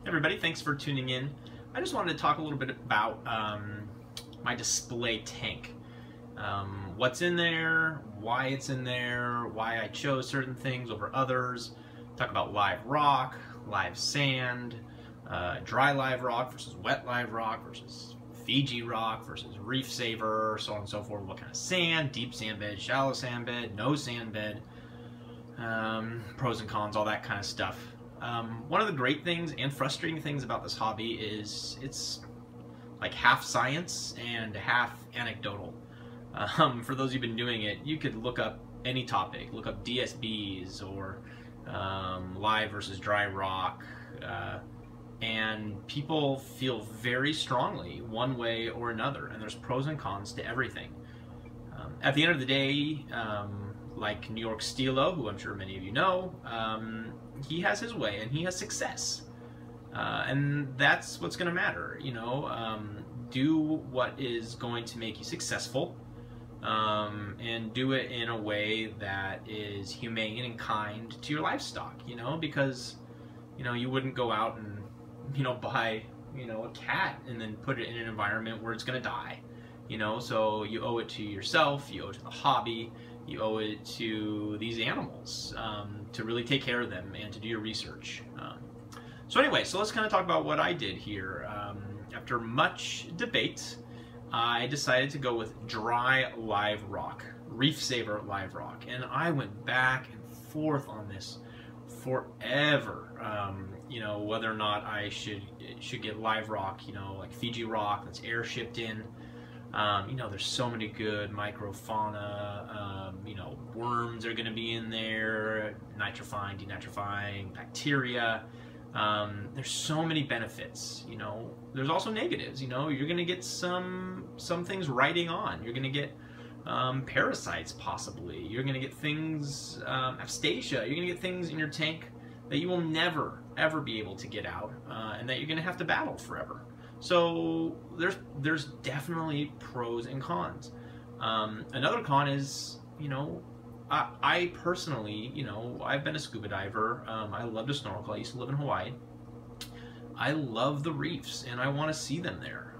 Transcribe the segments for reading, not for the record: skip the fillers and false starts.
Hey everybody, thanks for tuning in. I just wanted to talk a little bit about my display tank. What's in there, why it's in there, why I chose certain things over others. Talk about live rock, live sand, dry live rock versus wet live rock versus Fiji rock versus reef saver, so on and so forth. What kind of sand, deep sand bed, shallow sand bed, no sand bed, pros and cons, all that kind of stuff. One of the great things and frustrating things about this hobby is it's like half science and half anecdotal. For those who've been doing it, you could look up any topic, look up DSBs or live versus dry rock, and people feel very strongly one way or another, and there's pros and cons to everything. At the end of the day, like New York Stilo, who I'm sure many of you know, he has his way and he has success, and that's what's going to matter. You know, do what is going to make you successful, and do it in a way that is humane and kind to your livestock. You know, because you wouldn't go out and buy a cat and then put it in an environment where it's going to die. So you owe it to yourself, you owe it to the hobby, you owe it to these animals to really take care of them and to do your research. So anyway, so let's kind of talk about what I did here. After much debate, I decided to go with dry live rock, reef saver live rock, and I went back and forth on this forever. Whether or not I should get live rock, like Fiji rock that's air shipped in. There's so many good microfauna, worms are going to be in there, nitrifying, denitrifying, bacteria. There's so many benefits. There's also negatives. You're going to get some things writing on. You're going to get parasites, possibly. You're going to get things, apstasia. You're going to get things in your tank that you will never, ever be able to get out, and that you're going to have to battle forever. So there's definitely pros and cons. Another con is, I personally, I've been a scuba diver. I love to snorkel. I used to live in Hawaii. I love the reefs, and I want to see them there.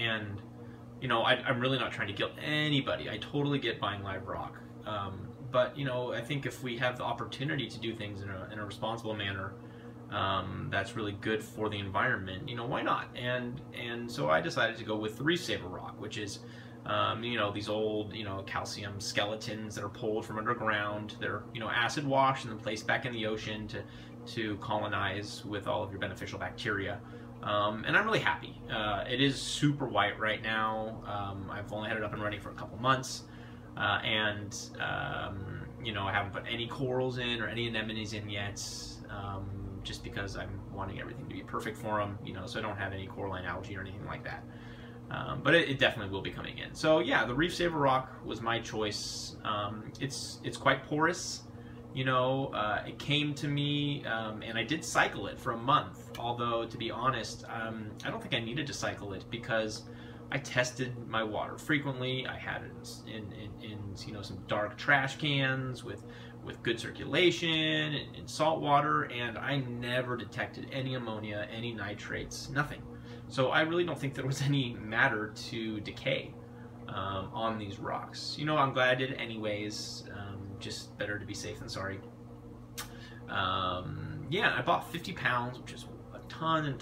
I'm really not trying to guilt anybody. I totally get buying live rock. But I think if we have the opportunity to do things in a responsible manner, that's really good for the environment, why not? And so I decided to go with the reef saver rock, which is these old calcium skeletons that are pulled from underground. They're acid washed and then placed back in the ocean to colonize with all of your beneficial bacteria. And I'm really happy. It is super white right now. I've only had it up and running for a couple months, and I haven't put any corals in or any anemones in yet. Just because I'm wanting everything to be perfect for them, so I don't have any coralline algae or anything like that. But it definitely will be coming in. So yeah, the reef saver rock was my choice. It's quite porous. It came to me, and I did cycle it for a month. Although, to be honest, I don't think I needed to cycle it because I tested my water frequently. I had it in some dark trash cans with good circulation and salt water, and I never detected any ammonia, any nitrates, nothing. So I really don't think there was any matter to decay on these rocks. I'm glad I did it anyways. Just better to be safe than sorry. Yeah, I bought 50 pounds, which is a ton.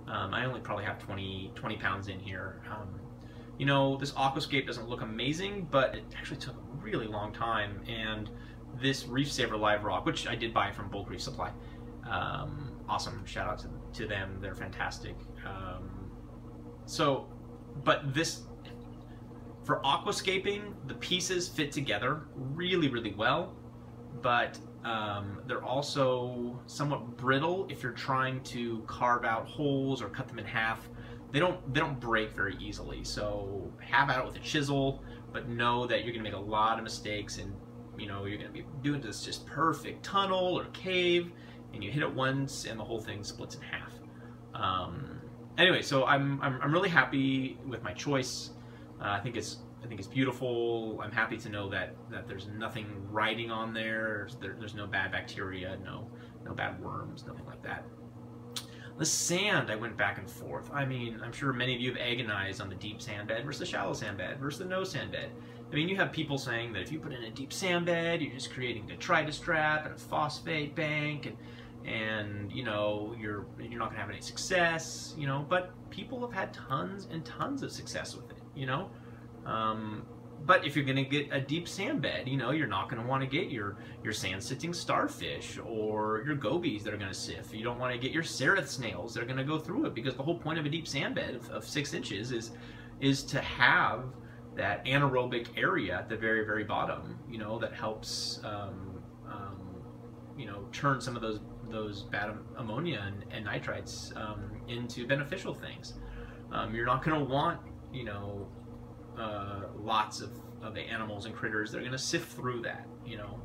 I only probably have 20 pounds in here. This aquascape doesn't look amazing, but it actually took a really long time, and this reef saver live rock, which I did buy from Bulk Reef Supply, awesome, shout out to them, they're fantastic. But this, for aquascaping, the pieces fit together really, really well, but they're also somewhat brittle if you're trying to carve out holes or cut them in half. They don't break very easily, so have at it with a chisel, but know that you're going to make a lot of mistakes, and you're going to be doing this just perfect tunnel or cave, and you hit it once and the whole thing splits in half. Anyway, so I'm really happy with my choice. I think it's beautiful. I'm happy to know that there's nothing writing on there. There's no bad bacteria, no bad worms, nothing like that. The sand, I went back and forth. I mean, I'm sure many of you have agonized on the deep sand bed versus the shallow sand bed versus the no sand bed. I mean, you have people saying that if you put in a deep sand bed, you're just creating a detritus trap and a phosphate bank, and you know, you're not gonna have any success, you know. But people have had tons and tons of success with it, you know. But if you're going to get a deep sand bed, you know, you're not going to want to get your sand-sitting starfish or your gobies that are going to sift. You don't want to get your Sareth snails that are going to go through it, because the whole point of a deep sand bed of 6 inches is to have that anaerobic area at the very, very bottom, you know, that helps, you know, turn some of those bad ammonia and nitrites into beneficial things. You're not going to want, you know, lots of the animals and critters that are going to sift through that, you know.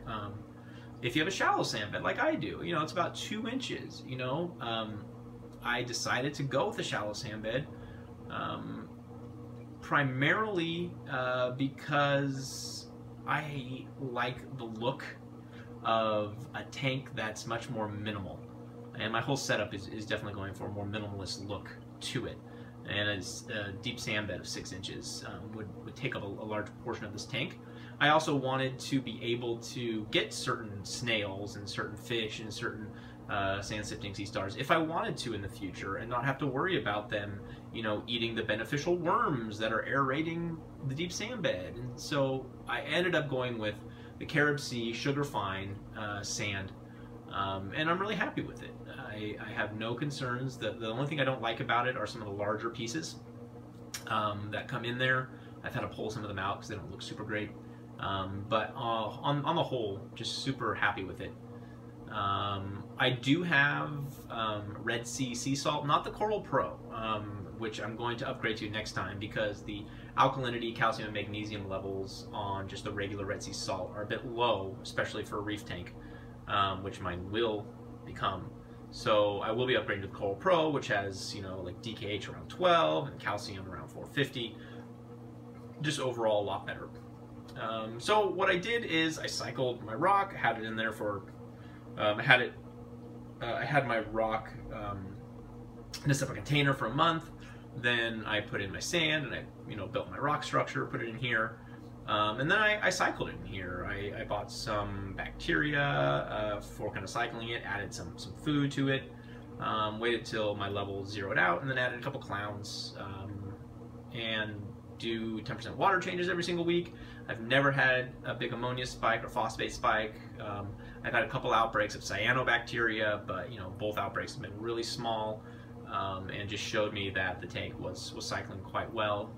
If you have a shallow sand bed like I do, you know, it's about 2 inches, you know. I decided to go with a shallow sand bed primarily because I like the look of a tank that's much more minimal, and my whole setup is definitely going for a more minimalist look to it. And a deep sand bed of 6 inches would take up a large portion of this tank. I also wanted to be able to get certain snails and certain fish and certain sand-sifting sea stars if I wanted to in the future, and not have to worry about them, you know, eating the beneficial worms that are aerating the deep sand bed. And so I ended up going with the CaribSea sugar fine sand, and I'm really happy with it. I have no concerns. The only thing I don't like about it are some of the larger pieces that come in there. I've had to pull some of them out because they don't look super great. But on the whole, just super happy with it. I do have Red Sea sea salt, not the Coral Pro, which I'm going to upgrade to next time, because the alkalinity, calcium, and magnesium levels on just the regular Red Sea salt are a bit low, especially for a reef tank, which mine will become. So I will be upgrading to the Coral Pro, which has, you know, like DKH around 12 and calcium around 450. Just overall a lot better. So what I did is I cycled my rock, had it in there for, I had my rock in a separate container for a month. Then I put in my sand and I, you know, built my rock structure, put it in here. And then I cycled it in here. I bought some bacteria for kind of cycling it, added some food to it, waited till my level zeroed out, and then added a couple clowns, and do 10% water changes every single week. I've never had a big ammonia spike or phosphate spike. I've had a couple outbreaks of cyanobacteria, but you know, both outbreaks have been really small. And just showed me that the tank was cycling quite well,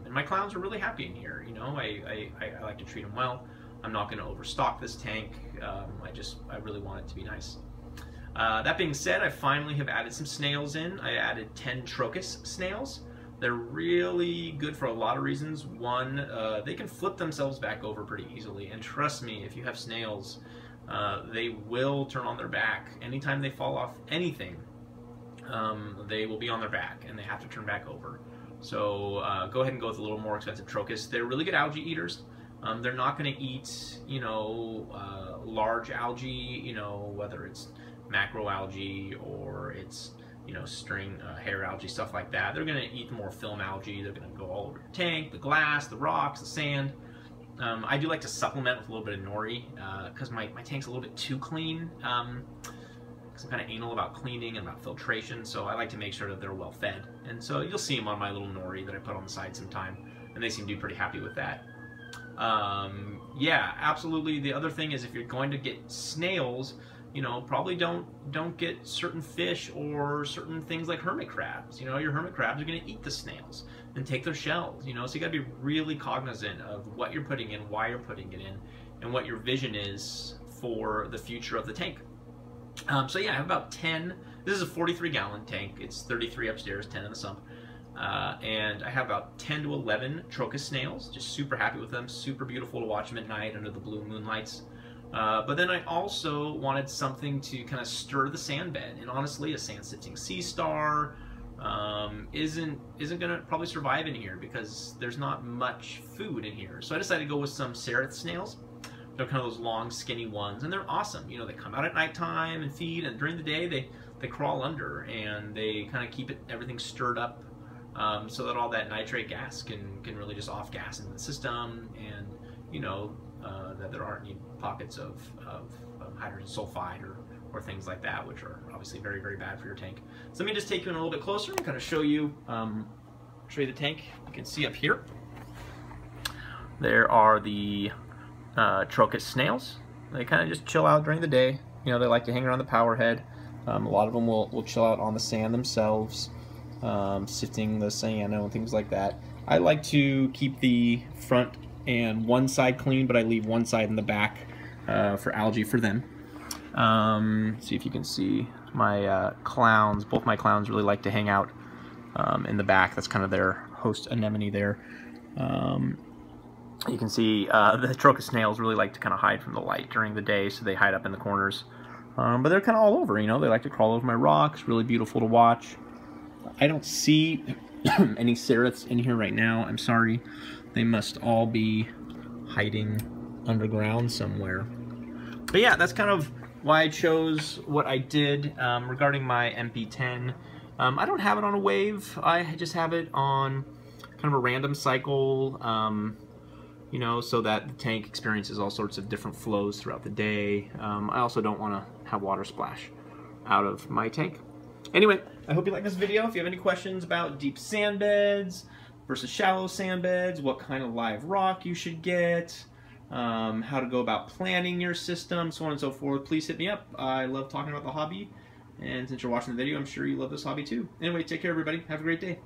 and my clowns are really happy in here. You know, I like to treat them well. I'm not going to overstock this tank. I really want it to be nice. That being said, I finally have added some snails in. I added 10 Trochus snails. They're really good for a lot of reasons. One, they can flip themselves back over pretty easily, and trust me, if you have snails, they will turn on their back anytime they fall off anything. They will be on their back and they have to turn back over. So go ahead and go with a little more expensive Trochus. They're really good algae eaters. They're not going to eat, you know, large algae, you know, whether it's macroalgae or it's, you know, string hair algae, stuff like that. They're going to eat the more film algae. They're going to go all over your tank, the glass, the rocks, the sand. I do like to supplement with a little bit of nori because my tank's a little bit too clean. I'm kind of anal about cleaning and about filtration, so I like to make sure that they're well fed. And so you'll see them on my little nori that I put on the side sometime, and they seem to be pretty happy with that. Yeah, absolutely. The other thing is, if you're going to get snails, you know, probably don't get certain fish or certain things like hermit crabs. You know, your hermit crabs are going to eat the snails and take their shells, you know, so you got to be really cognizant of what you're putting in, why you're putting it in, and what your vision is for the future of the tank. So yeah, I have about 10. This is a 43-gallon tank. It's 33 upstairs, 10 in the sump. And I have about 10 to 11 Trochus snails. Just super happy with them. Super beautiful to watch them at night under the blue moonlights. But then I also wanted something to kind of stir the sand bed. And honestly, a sand-sitting sea star isn't going to probably survive in here because there's not much food in here. So I decided to go with some Sareth snails. They're kind of those long, skinny ones, and they're awesome. You know, they come out at nighttime and feed, and during the day they crawl under, and they kind of keep everything stirred up, so that all that nitrate gas can really just off gas into the system, and you know that there aren't any pockets of hydrogen sulfide or things like that, which are obviously very, very bad for your tank. So let me just take you in a little bit closer and kind of show you the tank. You can see up here there are the Trochus Snails. They kind of just chill out during the day. You know, they like to hang around the power head. A lot of them will chill out on the sand themselves, sifting the cyano and things like that. I like to keep the front and one side clean, but I leave one side in the back for algae for them. See if you can see my clowns. Both my clowns really like to hang out in the back. That's kind of their host anemone there. You can see the Trochus Snails really like to kind of hide from the light during the day, so they hide up in the corners. But they're kind of all over, you know. They like to crawl over my rocks. Really beautiful to watch. I don't see any Ceriths in here right now. I'm sorry. They must all be hiding underground somewhere. But yeah, that's kind of why I chose what I did regarding my MP10. I don't have it on a wave. I just have it on kind of a random cycle, you know, so that the tank experiences all sorts of different flows throughout the day. I also don't want to have water splash out of my tank. Anyway, I hope you like this video. If you have any questions about deep sand beds versus shallow sand beds, what kind of live rock you should get, how to go about planning your system, so on and so forth, please hit me up. I love talking about the hobby, and since you're watching the video, I'm sure you love this hobby too. Anyway, take care everybody. Have a great day.